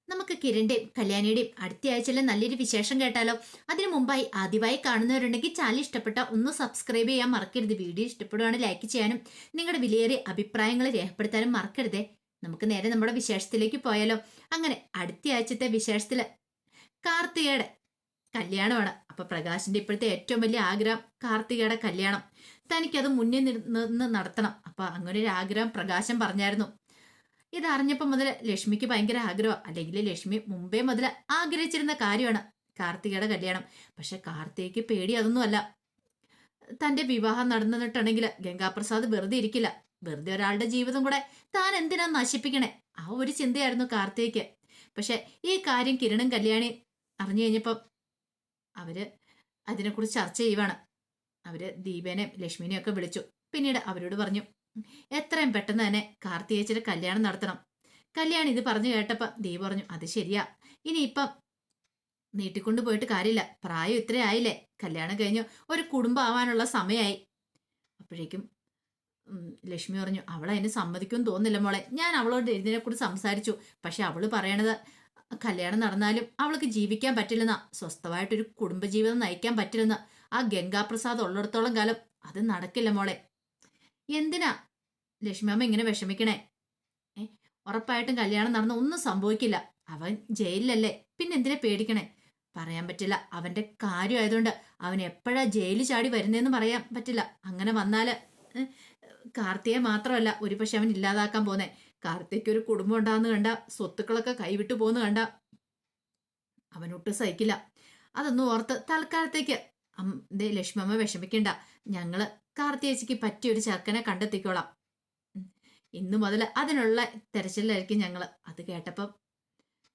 നമുക്ക് കിരണിന്റെയും കല്യാണിയുടെയും അടുത്ത ആഴ്ചയിലെ നല്ലൊരു വിശേഷം കേട്ടാലോ? അതിനു മുമ്പായി ആദ്യമായി കാണുന്നവരുണ്ടെങ്കിൽ ചാനൽ ഇഷ്ടപ്പെട്ട ഒന്ന് സബ്സ്ക്രൈബ് ചെയ്യാൻ മറക്കരുത്. വീഡിയോ ഇഷ്ടപ്പെടുവാണെങ്കിൽ ലൈക്ക് ചെയ്യാനും നിങ്ങളുടെ വിലയേറിയ അഭിപ്രായങ്ങൾ രേഖപ്പെടുത്താനും മറക്കരുതേ. നമുക്ക് നേരെ നമ്മുടെ വിശേഷത്തിലേക്ക് പോയാലോ? അങ്ങനെ അടുത്ത ആഴ്ചത്തെ വിശേഷത്തില് കാർത്തികയുടെ കല്യാണമാണ്. അപ്പൊ പ്രകാശിന്റെ ഇപ്പോഴത്തെ ഏറ്റവും വലിയ ആഗ്രഹം കാർത്തികയുടെ കല്യാണം. തനിക്കത് മുന്നിൽ നിന്ന് നടത്തണം. അപ്പൊ അങ്ങനെ ഒരു ആഗ്രഹം പ്രകാശം പറഞ്ഞായിരുന്നു. ഇതറിഞ്ഞപ്പോ മുതൽ ലക്ഷ്മിക്ക് ഭയങ്കര ആഗ്രഹം. അല്ലെങ്കിൽ ലക്ഷ്മി മുമ്പേ മുതൽ ആഗ്രഹിച്ചിരുന്ന കാര്യമാണ് കാർത്തികയുടെ കല്യാണം. പക്ഷെ കാർത്തികയ്ക്ക് പേടി അതൊന്നുമല്ല. തന്റെ വിവാഹം നടന്നിട്ടുണ്ടെങ്കിൽ ഗംഗാപ്രസാദ് വെറുതെ ഇരിക്കില്ല. വെറുതെ ഒരാളുടെ ജീവിതം കൂടെ താൻ എന്തിനാ നശിപ്പിക്കണേ, ആ ഒരു ചിന്തയായിരുന്നു കാർത്തികയ്ക്ക്. പക്ഷെ ഈ കാര്യം കിരണും കല്യാണി അറിഞ്ഞു കഴിഞ്ഞപ്പം അവര് അതിനെക്കുറിച്ച് ചർച്ച ചെയ്യുവാണ്. അവര് ദീപേനെയും ലക്ഷ്മിനെയും ഒക്കെ വിളിച്ചു. പിന്നീട് അവരോട് പറഞ്ഞു, എത്രയും പെട്ടെന്ന് തന്നെ കാർത്തികേച്ചിയുടെ കല്യാണം നടത്തണം. കല്യാണം ഇത് പറഞ്ഞു കേട്ടപ്പോ ദീപ പറഞ്ഞു, അത് ശരിയാ, ഇനിയിപ്പം നീട്ടിക്കൊണ്ടു പോയിട്ട് കാര്യമില്ല. പ്രായം ഇത്ര ആയില്ലേ, കല്യാണം കഴിഞ്ഞ് ഒരു കുടുംബം ആവാനുള്ള സമയമായി. അപ്പോഴേക്കും ലക്ഷ്മി പറഞ്ഞു, അവൾ അതിന് സമ്മതിക്കുമെന്ന് തോന്നുന്നില്ല മോളെ. ഞാൻ അവളോട് ഇതിനെക്കുറിച്ച് സംസാരിച്ചു. പക്ഷെ അവള് പറയണത് കല്യാണം നടന്നാലും അവൾക്ക് ജീവിക്കാൻ പറ്റില്ലെന്നാ, സ്വസ്ഥമായിട്ടൊരു കുടുംബജീവിതം നയിക്കാൻ പറ്റില്ലെന്ന്. ആ ഗംഗാപ്രസാദ് ഉള്ളിടത്തോളം കാലം അത് നടക്കില്ല മോളെ. എന്തിനാ ലക്ഷ്മിയമ്മ ഇങ്ങനെ വിഷമിക്കണേ? ഉറപ്പായിട്ടും കല്യാണം നടന്ന ഒന്നും സംഭവിക്കില്ല. അവൻ ജയിലിലല്ലേ, പിന്നെ എന്തിനെ പേടിക്കണേ? പറയാൻ പറ്റില്ല. അവന്റെ കാര്യമായതുകൊണ്ട് അവൻ എപ്പോഴാ ജയിലിൽ ചാടി വരുന്നതെന്ന് പറയാൻ പറ്റില്ല. അങ്ങനെ വന്നാല് കാർത്തിയെ മാത്രമല്ല ഒരുപക്ഷെ അവൻ ഇല്ലാതാക്കാൻ പോന്നെ. കാർത്തിക്ക് ഒരു കുടുംബം ഉണ്ടാകുന്ന കണ്ട, സ്വത്തുക്കളൊക്കെ കൈവിട്ടു പോകുന്ന കണ്ട അവനൊട്ടും സഹിക്കില്ല. അതൊന്നും ഓർത്ത് തൽക്കാലത്തേക്ക് ലക്ഷ്മമ്മ വിഷമിക്കണ്ട. ഞങ്ങള് കാർത്തിയേച്ചിക്ക് പറ്റിയൊരു ചെറുക്കനെ കണ്ടെത്തിക്കോളാം. ഇന്നു മുതൽ അതിനുള്ള തെരച്ചിലായിരിക്കും ഞങ്ങള്. അത് കേട്ടപ്പം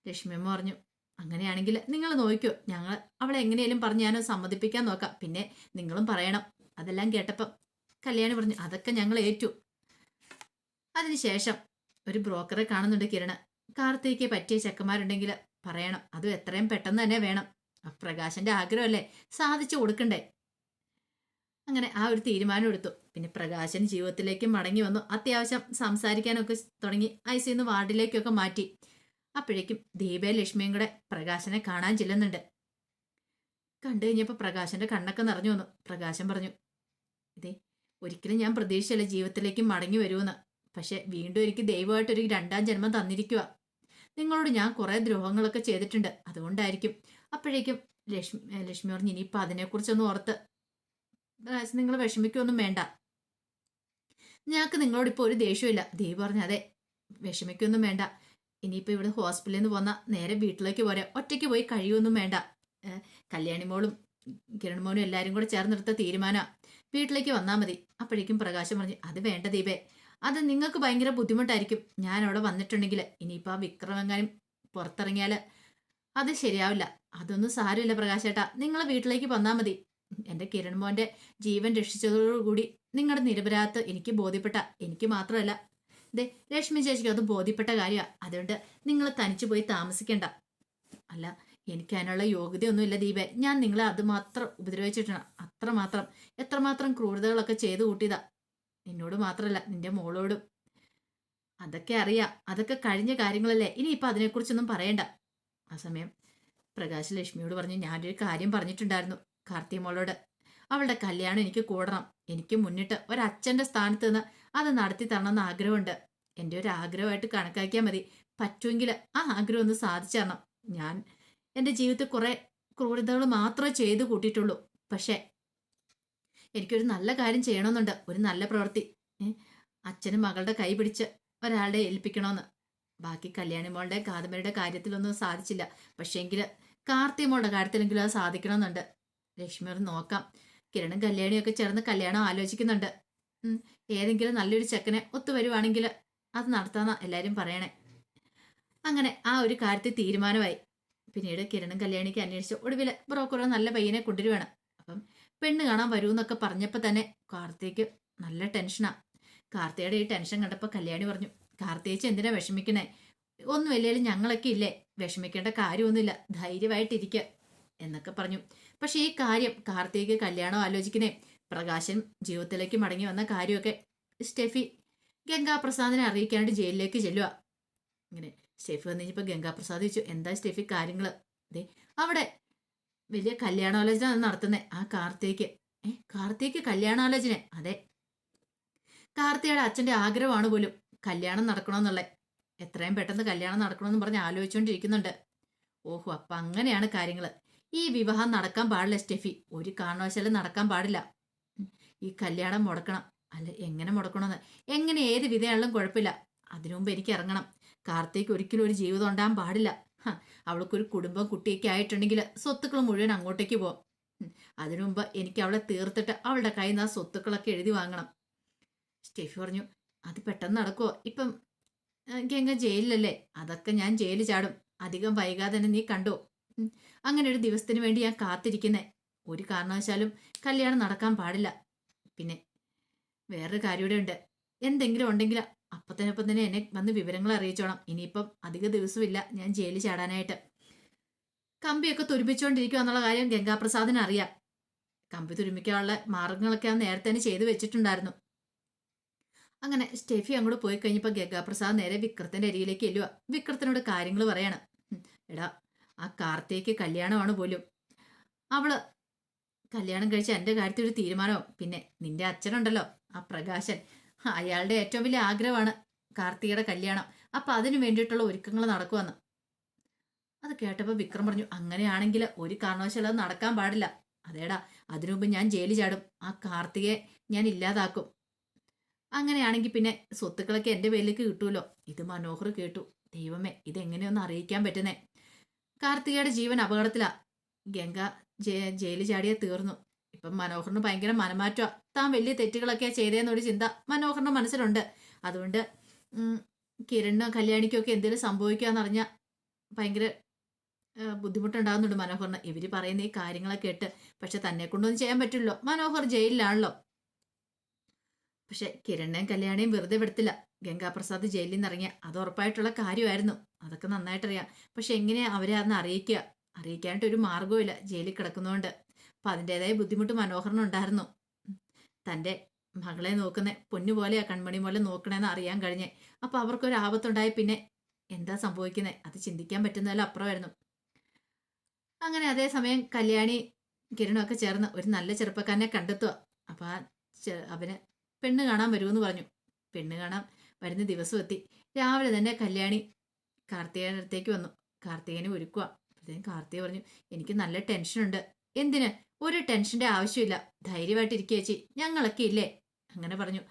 ലക്ഷ്മിയമ്മ പറഞ്ഞു, അങ്ങനെയാണെങ്കിൽ നിങ്ങൾ നോക്കിക്കോ, ഞങ്ങൾ അവളെ എങ്ങനെയാലും പറഞ്ഞ് ഞാനോ സമ്മതിപ്പിക്കാൻ നോക്കാം. പിന്നെ നിങ്ങളും പറയണം. അതെല്ലാം കേട്ടപ്പം കല്യാണി പറഞ്ഞു, അതൊക്കെ ഞങ്ങൾ ഏറ്റു. അതിനുശേഷം ഒരു ബ്രോക്കറെ കാണുന്നുണ്ട് കിരണ്. കാർത്തികയ്ക്ക് പറ്റിയ ചെക്കന്മാരുണ്ടെങ്കിൽ പറയണം. അതും എത്രയും പെട്ടെന്ന് തന്നെ വേണം. പ്രകാശന്റെ ആഗ്രഹമല്ലേ, സാധിച്ചു കൊടുക്കണ്ടേ. അങ്ങനെ ആ ഒരു തീരുമാനം എടുത്തു. പിന്നെ പ്രകാശൻ ജീവിതത്തിലേക്ക് മടങ്ങി വന്നു. അത്യാവശ്യം സംസാരിക്കാനൊക്കെ തുടങ്ങി. ഐസിന്ന് വാർഡിലേക്കൊക്കെ മാറ്റി. അപ്പോഴേക്കും ദീപയും ലക്ഷ്മിയും കൂടെ പ്രകാശനെ കാണാൻ ചെല്ലുന്നുണ്ട്. കണ്ടു കഴിഞ്ഞപ്പോൾ പ്രകാശന്റെ കണ്ണൊക്കെ നിറഞ്ഞു വന്നു. പ്രകാശൻ പറഞ്ഞു, ഇതേ ഒരിക്കലും ഞാൻ പ്രതീക്ഷിച്ചല്ല ജീവിതത്തിലേക്ക് മടങ്ങി വരുമെന്ന്. പക്ഷെ വീണ്ടും എനിക്ക് ദൈവമായിട്ടൊരു രണ്ടാം ജന്മം തന്നിരിക്കുക. നിങ്ങളോട് ഞാൻ കുറെ ദ്രോഹങ്ങളൊക്കെ ചെയ്തിട്ടുണ്ട്, അതുകൊണ്ടായിരിക്കും. അപ്പോഴേക്കും ലക്ഷ്മി പറഞ്ഞു, ഇനിയിപ്പോൾ അതിനെക്കുറിച്ചൊന്നും ഓർത്ത് നിങ്ങൾ വിഷമിക്കൊന്നും വേണ്ട. ഞങ്ങൾക്ക് നിങ്ങളോട് ഇപ്പോൾ ഒരു ദേഷ്യമില്ല. ദേവി പറഞ്ഞു, അതെ, വിഷമിക്കൊന്നും വേണ്ട. ഇനിയിപ്പോൾ ഇവിടെ ഹോസ്പിറ്റലിൽ നിന്ന് പോന്നാൽ നേരെ വീട്ടിലേക്ക് പോരെ, ഒറ്റയ്ക്ക് പോയി കഴിയൊന്നും വേണ്ട. കല്യാണിമോളും കിരൺമോനും എല്ലാവരും കൂടെ ചേർന്നെടുത്ത തീരുമാനമാണ്, വീട്ടിലേക്ക് വന്നാൽ മതി. അപ്പോഴേക്കും പ്രകാശം പറഞ്ഞു, അത് വേണ്ട ദീപേ, അത് നിങ്ങൾക്ക് ഭയങ്കര ബുദ്ധിമുട്ടായിരിക്കും. ഞാൻ അവിടെ വന്നിട്ടുണ്ടെങ്കിൽ ഇനിയിപ്പോൾ ആ വിക്രമെങ്ങാനും പുറത്തിറങ്ങിയാൽ അത് ശരിയാവില്ല. അതൊന്നും സാരമില്ല പ്രകാശേട്ടാ, നിങ്ങൾ വീട്ടിലേക്ക് വന്നാൽ മതി. എൻ്റെ കിരൺമോന്റെ ജീവൻ രക്ഷിച്ചതോടുകൂടി നിങ്ങളുടെ നിരപരാധത്ത് എനിക്ക് ബോധ്യപ്പെട്ട, എനിക്ക് മാത്രമല്ല ദേ ലക്ഷ്മി ചേച്ചിക്ക് അത് ബോധ്യപ്പെട്ട കാര്യമാണ്. അതുകൊണ്ട് നിങ്ങൾ തനിച്ചു പോയി താമസിക്കണ്ട. അല്ല, എനിക്ക് അതിനുള്ള യോഗ്യതയൊന്നുമില്ല ദീപേ. ഞാൻ നിങ്ങളെ അതുമാത്രം ഉപദ്രവിച്ചിട്ടാണ്. അത്രമാത്രം എത്രമാത്രം ക്രൂരതകളൊക്കെ ചെയ്തു കൂട്ടിയതാ. നിന്നോട് മാത്രമല്ല, നിന്റെ മോളോടും. അതൊക്കെ അറിയാം, അതൊക്കെ കഴിഞ്ഞ കാര്യങ്ങളല്ലേ. ഇനിയിപ്പോൾ അതിനെക്കുറിച്ചൊന്നും പറയണ്ട. ആ സമയം പ്രകാശ് ലക്ഷ്മിയോട് പറഞ്ഞു, ഞാനൊരു കാര്യം പറഞ്ഞിട്ടുണ്ടായിരുന്നു കാർത്തിക മോളോട്. അവളുടെ കല്യാണം എനിക്ക് കൂടണം. എനിക്ക് മുന്നിട്ട് ഒരച്ഛൻ്റെ സ്ഥാനത്ത് നിന്ന് അത് നടത്തി തരണമെന്ന് ആഗ്രഹമുണ്ട്. എൻ്റെ ഒരു ആഗ്രഹമായിട്ട് കണക്കാക്കിയാൽ മതി. പറ്റുമെങ്കിൽ ആ ആഗ്രഹം ഒന്ന് സാധിച്ചു തരണം. ഞാൻ എൻ്റെ ജീവിതത്തിൽ കുറേ ക്രൂരതകൾ മാത്രമേ ചെയ്തു കൂട്ടിയിട്ടുള്ളൂ. പക്ഷേ എനിക്കൊരു നല്ല കാര്യം ചെയ്യണമെന്നുണ്ട്, ഒരു നല്ല പ്രവൃത്തി. അച്ഛനും മകളുടെ കൈ പിടിച്ച് ഒരാളുടെ ഏൽപ്പിക്കണമെന്ന്. ബാക്കി കല്യാണി മോളുടെ കാദംബരിയുടെ കാര്യത്തിലൊന്നും സാധിച്ചില്ല. പക്ഷേങ്കിൽ കാർത്തിക മോളുടെ കാര്യത്തിലെങ്കിലും അത് സാധിക്കണമെന്നുണ്ട്. ലക്ഷ്മി നോക്കാം. കിരണും കല്യാണിയൊക്കെ ചേർന്ന് കല്യാണം ആലോചിക്കുന്നുണ്ട്. ഏതെങ്കിലും നല്ലൊരു ചെക്കനെ ഒത്തുവരുവാണെങ്കിൽ അത് നടത്താമെന്നാ എല്ലാവരും പറയണേ. അങ്ങനെ ആ ഒരു കാര്യത്തിൽ തീരുമാനമായി. പിന്നീട് കിരണും കല്യാണിക്ക് അന്വേഷിച്ച് ഒടുവിൽ ബ്രോക്കർ നല്ല പയ്യനെ കൊണ്ടുവരുവാണ്. അപ്പം പെണ്ണ് കാണാൻ വരൂ എന്നൊക്കെ പറഞ്ഞപ്പോൾ തന്നെ കാർത്തികയ്ക്ക് നല്ല ടെൻഷനാ. കാർത്തികയുടെ ഈ ടെൻഷൻ കണ്ടപ്പോൾ കല്യാണി പറഞ്ഞു, കാർത്തികേച്ചി എന്തിനാ വിഷമിക്കണേ? ഒന്നും ഇല്ലേലും ഞങ്ങളൊക്കെ ഇല്ലേ, വിഷമിക്കേണ്ട കാര്യമൊന്നുമില്ല, ധൈര്യമായിട്ടിരിക്കുക എന്നൊക്കെ പറഞ്ഞു. പക്ഷെ ഈ കാര്യം കാർത്തിക് കല്യാണം ആലോചിക്കുന്നേ പ്രകാശൻ ജീവിതത്തിലേക്ക് മടങ്ങി വന്ന കാര്യമൊക്കെ സ്റ്റെഫി ഗംഗാപ്രസാദിനെ അറിയിക്കാനായിട്ട് ജയിലിലേക്ക് ചെല്ലുക. ഇങ്ങനെ സ്റ്റെഫി വന്നു കഴിഞ്ഞപ്പോൾ ഗംഗാപ്രസാദ് ചോദിച്ചു, എന്താ സ്റ്റെഫി കാര്യങ്ങൾ? അതെ, അവിടെ വലിയ കല്യാണാലോചന നടത്തുന്നേ ആ കാർത്തിക്. കാർത്തിക് കല്യാണാലോചന? അതെ, കാർത്തികയുടെ അച്ഛന്റെ ആഗ്രഹമാണ് പോലും കല്യാണം നടക്കണമെന്നുള്ളത്. എത്രയും പെട്ടെന്ന് കല്യാണം നടക്കണമെന്ന് പറഞ്ഞ് ആലോചിച്ചുകൊണ്ടിരിക്കുന്നുണ്ട്. ഓഹോ, അപ്പൊ അങ്ങനെയാണ് കാര്യങ്ങൾ. ഈ വിവാഹം നടക്കാൻ പാടില്ല സ്റ്റെഫി, ഒരു കാരണവശാലും നടക്കാൻ പാടില്ല. ഈ കല്യാണം മുടക്കണം. അല്ല, എങ്ങനെ മുടക്കണമെന്ന്, എങ്ങനെ ഏത് വിധയാണെങ്കിലും കുഴപ്പമില്ല, അതിനു മുമ്പ് എനിക്ക് ഇറങ്ങണം. കാർത്തിക് ഒരിക്കലും ഒരു ജീവിതം ഉണ്ടാകാൻ പാടില്ല. അവൾക്കൊരു കുടുംബം കുട്ടിയൊക്കെ ആയിട്ടുണ്ടെങ്കിൽ സ്വത്തുക്കൾ മുഴുവൻ അങ്ങോട്ടേക്ക് പോകും. അതിനു മുമ്പ് എനിക്ക് അവളെ തീർത്തിട്ട് അവളുടെ കയ്യിൽ നിന്ന് ആ സ്വത്തുക്കളൊക്കെ എഴുതി വാങ്ങണം. സ്റ്റെഫി പറഞ്ഞു, അത് പെട്ടെന്ന് നടക്കുമോ? ഇപ്പം ഗംഗ ജയിലിലല്ലേ, അതൊക്കെ ഞാൻ ജയിലിൽ ചാടും, അധികം വൈകാതെ തന്നെ നീ കണ്ടോ. അങ്ങനെ ഒരു ദിവസത്തിന് വേണ്ടി ഞാൻ കാത്തിരിക്കുന്നേ. ഒരു കാരണവശാലും കല്യാണം നടക്കാൻ പാടില്ല. പിന്നെ വേറൊരു കാര്യം ഇവിടെ ഉണ്ട്, എന്തെങ്കിലും ഉണ്ടെങ്കിൽ അപ്പത്തിനൊപ്പം തന്നെ എന്നെ വന്ന് വിവരങ്ങൾ അറിയിച്ചോണം. ഇനിയിപ്പം അധിക ദിവസമില്ല ഞാൻ ജയിലിൽ ചാടാനായിട്ട്. കമ്പിയൊക്കെ തുരുമ്പിച്ചുകൊണ്ടിരിക്കുക എന്നുള്ള കാര്യം ഗംഗാപ്രസാദിന് അറിയാം. കമ്പി തുരുമ്പിക്കാനുള്ള മാർഗങ്ങളൊക്കെ നേരത്തെ തന്നെ ചെയ്തു വെച്ചിട്ടുണ്ടായിരുന്നു. അങ്ങനെ സ്റ്റെഫി അങ്ങോട്ട് പോയി കഴിഞ്ഞപ്പോൾ ഗംഗാപ്രസാദ് നേരെ വിക്രത്തിന്റെ അരിയിലേക്ക് എല്ലുക. വിക്രത്തിനോട് കാര്യങ്ങൾ പറയാണ്. എടാ, ആ കാർത്തികയ്ക്ക് കല്യാണമാണ് പോലും. അവള് കല്യാണം കഴിച്ച എൻ്റെ കാര്യത്തിൽ ഒരു തീരുമാനവും. പിന്നെ നിന്റെ അച്ഛനുണ്ടല്ലോ ആ പ്രകാശൻ, അയാളുടെ ഏറ്റവും വലിയ ആഗ്രഹമാണ് കാർത്തികയുടെ കല്യാണം. അപ്പൊ അതിനു വേണ്ടിയിട്ടുള്ള ഒരുക്കങ്ങൾ നടക്കുവന്ന്. അത് കേട്ടപ്പോൾ വിക്രം പറഞ്ഞു, അങ്ങനെയാണെങ്കിൽ ഒരു കാരണവശാലും അത് നടക്കാൻ പാടില്ല. അതേടാ, അതിനു മുമ്പ് ഞാൻ ജയിലിൽ ചാടും, ആ കാർത്തികയെ ഞാൻ ഇല്ലാതാക്കും. അങ്ങനെയാണെങ്കിൽ പിന്നെ സ്വത്തുക്കളൊക്കെ എൻ്റെ പേരിലേക്ക് കിട്ടുമല്ലോ. ഇത് മനോഹർ കേട്ടു. ദൈവമേ, ഇതെങ്ങനെയൊന്ന് അറിയിക്കാൻ പറ്റുന്നേ. കാർത്തികയുടെ ജീവൻ അപകടത്തിലാ. ഗംഗ ജയിലിൽ ചാടിയെ തീർന്നു. ഇപ്പം മനോഹറിന് ഭയങ്കര മനമാറ്റ. താൻ വലിയ തെറ്റുകളൊക്കെ ചെയ്തതെന്നൊരു ചിന്ത മനോഹറിന്റെ മനസ്സിലുണ്ട്. അതുകൊണ്ട് കിരണിനും കല്യാണിക്കും ഒക്കെ എന്തെങ്കിലും സംഭവിക്കാന്നറിഞ്ഞ ഭയങ്കര ബുദ്ധിമുട്ടുണ്ടാകുന്നുണ്ട് മനോഹറിന്. ഇവര് പറയുന്ന ഈ കാര്യങ്ങളൊക്കെ കേട്ട്. പക്ഷെ തന്നെ കൊണ്ടൊന്നും ചെയ്യാൻ പറ്റില്ലല്ലോ, മനോഹർ ജയിലിലാണല്ലോ. പക്ഷെ കിരണിനെയും കല്യാണിയും വെറുതെ വിടത്തില്ല. ഗംഗാപ്രസാദ് ജയിലിൽ നിന്ന് ഇറങ്ങിയ അത് ഉറപ്പായിട്ടുള്ള കാര്യമായിരുന്നു. അതൊക്കെ നന്നായിട്ടറിയാം. പക്ഷെ എങ്ങനെയാ അവരെ അന്ന് അറിയിക്കാനായിട്ട് ഒരു മാർഗവും ഇല്ല, ജയിലിൽ കിടക്കുന്നതുകൊണ്ട്. അപ്പൊ അതിൻ്റെതായ ബുദ്ധിമുട്ട് മനോഹരനുണ്ടായിരുന്നു. തൻ്റെ മകളെ നോക്കുന്ന പൊന്നുപോലെയാ, കൺമണി പോലെ നോക്കണേന്ന് അറിയാൻ കഴിഞ്ഞേ. അപ്പൊ അവർക്കൊരു ആപത്തുണ്ടായി പിന്നെ എന്താ സംഭവിക്കുന്നത് അത് ചിന്തിക്കാൻ പറ്റുന്നതിലും അപ്പുറമായിരുന്നു. അങ്ങനെ അതേസമയം കല്യാണി കിരണും ഒക്കെ ചേർന്ന് ഒരു നല്ല ചെറുപ്പക്കാരനെ കണ്ടെത്തുക. അപ്പൊ അവന് പെണ്ണ് കാണാൻ വരുമെന്ന് പറഞ്ഞു. പെണ്ണ് കാണാൻ വരുന്ന ദിവസം എത്തി. രാവിലെ തന്നെ കല്യാണി കാർത്തികയുടെ അടുത്തേക്ക് വന്നു. കാർത്തികനെ ഒരുക്കുക. അപ്പോഴത്തേക്കും കാർത്തിക പറഞ്ഞു, എനിക്ക് നല്ല ടെൻഷനുണ്ട്. എന്തിന്? ഒരു ടെൻഷന്റെ ആവശ്യമില്ല, ധൈര്യമായിട്ടിരിക്കുക ചേച്ചി, ഞങ്ങളൊക്കെ ഇല്ലേ. അങ്ങനെ പറഞ്ഞു.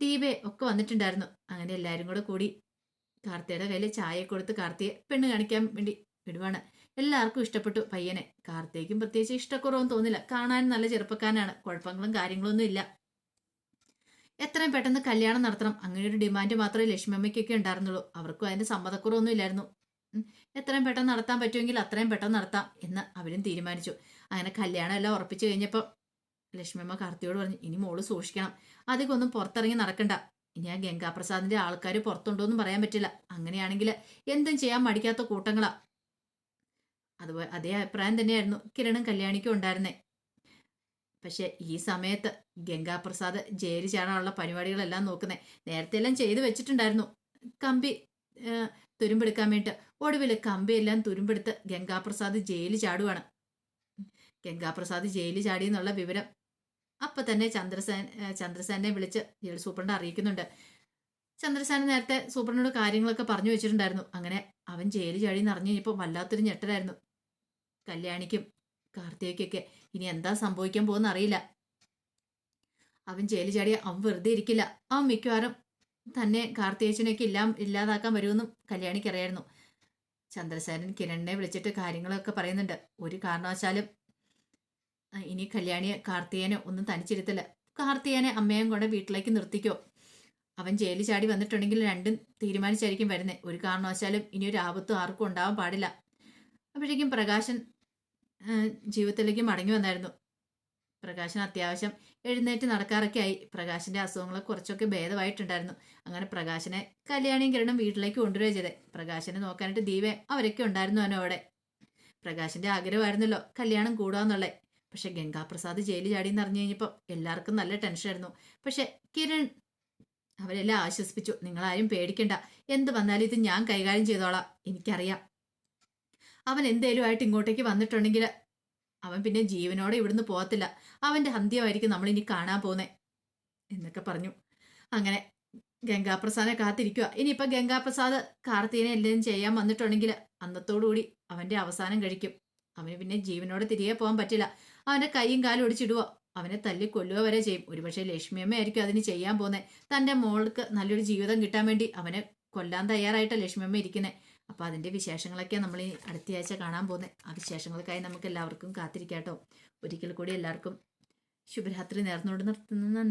ദീപെ ഒക്കെ വന്നിട്ടുണ്ടായിരുന്നു. അങ്ങനെ എല്ലാവരും കൂടി കാർത്തികയുടെ കയ്യിൽ ചായ കൊടുത്ത് കാർത്തിയെ പെണ്ണ് കാണിക്കാൻ വേണ്ടി വിടുവാണ്. എല്ലാവർക്കും ഇഷ്ടപ്പെട്ടു പയ്യനെ. കാർത്തികയ്ക്കും പ്രത്യേകിച്ച് ഇഷ്ടക്കുറവൊന്നും തോന്നില്ല. കാണാൻ നല്ല ചെറുപ്പക്കാരനാണ്, കുഴപ്പങ്ങളും കാര്യങ്ങളൊന്നും ഇല്ല. എത്രയും പെട്ടെന്ന് കല്യാണം നടത്തണം, അങ്ങനെ ഒരു ഡിമാൻഡ് മാത്രമേ ലക്ഷ്മിയമ്മയ്ക്കൊക്കെ ഉണ്ടായിരുന്നുള്ളൂ. അവർക്കും അതിന്റെ സമ്മതക്കുറവൊന്നും ഇല്ലായിരുന്നു. എത്രയും പെട്ടെന്ന് നടത്താൻ പറ്റുമെങ്കിൽ അത്രയും പെട്ടെന്ന് നടത്താം എന്ന് അവരും തീരുമാനിച്ചു. അങ്ങനെ കല്യാണം എല്ലാം ഉറപ്പിച്ചു കഴിഞ്ഞപ്പോൾ ലക്ഷ്മിയമ്മ കാർത്തിയോട് പറഞ്ഞു, ഇനി മോള് സൂക്ഷിക്കണം, അധികം ഒന്നും പുറത്തിറങ്ങി നടക്കണ്ട. ഇനി ആ ഗംഗാപ്രസാദിന്റെ ആൾക്കാർ പുറത്തുണ്ടോന്നും പറയാൻ പറ്റില്ല. അങ്ങനെയാണെങ്കിൽ എന്തും ചെയ്യാൻ മടിക്കാത്ത കൂട്ടങ്ങളാ. അതുപോലെ അതേ അഭിപ്രായം തന്നെയായിരുന്നു കിരണും കല്യാണിക്കും ഉണ്ടായിരുന്നേ. പക്ഷെ ഈ സമയത്ത് ഗംഗാപ്രസാദ് ജയിലിൽ ചാടാനുള്ള പരിപാടികളെല്ലാം നോക്കുന്നേ. നേരത്തെ എല്ലാം ചെയ്തു വെച്ചിട്ടുണ്ടായിരുന്നു, കമ്പി തുരുമ്പെടുക്കാൻ വേണ്ടിയിട്ട്. ഒടുവിൽ കമ്പിയെല്ലാം തുരുമ്പെടുത്ത് ഗംഗാപ്രസാദ് ജയിലിൽ ചാടുവാണ്. ഗംഗാപ്രസാദ് ജയിലിൽ ചാടി എന്നുള്ള വിവരം അപ്പൊ തന്നെ ചന്ദ്രസേനെ വിളിച്ച് ജയിൽ സൂപ്രണ്ട് അറിയിക്കുന്നുണ്ട്. ചന്ദ്രസേന നേരത്തെ സൂപ്രണ്ടിനോട് കാര്യങ്ങളൊക്കെ പറഞ്ഞു വെച്ചിട്ടുണ്ടായിരുന്നു. അങ്ങനെ അവൻ ജയിലിൽ ചാടി എന്ന് അറിഞ്ഞു കഴിഞ്ഞപ്പോൾ വല്ലാത്തൊരു ഞെട്ടലായിരുന്നു കല്യാണിക്കും കാർത്തികയ്ക്കൊക്കെ. ഇനി എന്താ സംഭവിക്കാൻ പോകുന്ന അറിയില്ല. അവൻ ജയിലിൽ ചാടിയ അവൻ വെറുതെ ഇരിക്കില്ല. അവൻ മിക്കവാറും തന്നെ കാർത്തികേച്ചനെയൊക്കെ ഇല്ലാതാക്കാൻ വരുമെന്നും കല്യാണിക്ക് അറിയായിരുന്നു. ചന്ദ്രസേനൻ കിരണിനെ വിളിച്ചിട്ട് കാര്യങ്ങളൊക്കെ പറയുന്നുണ്ട്. ഒരു കാരണവശാലും ഇനി കല്യാണിയെ കാർത്തികേനെ ഒന്നും തനിച്ചിരുത്തില്ല. കാർത്തികേനെ അമ്മയും കൊണ്ട് വീട്ടിലേക്ക് നിർത്തിക്കോ. അവൻ ജയിലിൽ ചാടി വന്നിട്ടുണ്ടെങ്കിൽ രണ്ടും തീരുമാനിച്ചായിരിക്കും വരുന്നത്. ഒരു കാരണവശാലും ഇനി ഒരു ആപത്തും ആർക്കും ഉണ്ടാവാൻ പാടില്ല. അപ്പോഴേക്കും പ്രകാശൻ ജീവിതത്തിലേക്ക് മടങ്ങി വന്നായിരുന്നു. പ്രകാശൻ അത്യാവശ്യം എഴുന്നേറ്റ് നടക്കാറൊക്കെ ആയി. പ്രകാശിന്റെ അസുഖങ്ങൾ കുറച്ചൊക്കെ ഭേദമായിട്ടുണ്ടായിരുന്നു. അങ്ങനെ പ്രകാശനെ കല്യാണിയും കിരണും വീട്ടിലേക്ക് കൊണ്ടുവരിക ചെയ്തേ. പ്രകാശനെ നോക്കാനായിട്ട് ദീപേ അവരൊക്കെ ഉണ്ടായിരുന്നു അവനോടെ. പ്രകാശിന്റെ ആഗ്രഹമായിരുന്നല്ലോ കല്യാണം കൂടാന്നുള്ളേ. പക്ഷെ ഗംഗാപ്രസാദ് ജയിലിൽ ചാടിയെന്ന് അറിഞ്ഞു കഴിഞ്ഞപ്പോൾ എല്ലാവർക്കും നല്ല ടെൻഷനായിരുന്നു. പക്ഷെ കിരൺ അവരെല്ലാം ആശ്വസിപ്പിച്ചു. നിങ്ങളാരും പേടിക്കണ്ട, എന്ത് വന്നാലും ഇത് ഞാൻ കൈകാര്യം ചെയ്തോളാം. എനിക്കറിയാം അവൻ എന്തേലും ആയിട്ട് ഇങ്ങോട്ടേക്ക് വന്നിട്ടുണ്ടെങ്കിൽ അവൻ പിന്നെ ജീവനോടെ ഇവിടുന്ന് പോകത്തില്ല. അവന്റെ അന്ത്യമായിരിക്കും നമ്മൾ ഇനി കാണാൻ പോകുന്നത് എന്നൊക്കെ പറഞ്ഞു. അങ്ങനെ ഗംഗാപ്രസാദിനെ കാത്തിരിക്കുക. ഇനിയിപ്പോൾ ഗംഗാപ്രസാദ് കാർത്തികനെ എല്ലാം ചെയ്യാൻ വന്നിട്ടുണ്ടെങ്കിൽ അന്നത്തോടുകൂടി അവന്റെ അവസാനം കഴിക്കും. അവന് പിന്നെ ജീവനോടെ തിരികെ പോകാൻ പറ്റില്ല. അവന്റെ കൈയും കാലും ഒടിച്ചിടുവോ, അവനെ തല്ലി കൊല്ലുക വരെ ചെയ്യും. ഒരുപക്ഷെ ലക്ഷ്മിയമ്മ ആയിരിക്കും അതിന് ചെയ്യാൻ പോകുന്നത്. തന്റെ മോൾക്ക് നല്ലൊരു ജീവിതം കിട്ടാൻ വേണ്ടി അവനെ കൊല്ലാൻ തയ്യാറായിട്ട് ലക്ഷ്മിയമ്മ ഇരിക്കുന്നത്. അപ്പോൾ അതിന്റെ വിശേഷങ്ങളൊക്കെ നമ്മൾ ഈ അടുത്തയാഴ്ച കാണാൻ പോകുന്നത്. ആ വിശേഷങ്ങൾക്കായി നമുക്ക് എല്ലാവർക്കും കാത്തിരിക്കാട്ടോ. ഒരിക്കൽ കൂടി എല്ലാവർക്കും ശുഭരാത്രി നേർന്നുകൊണ്ട് നിർത്തുന്നു.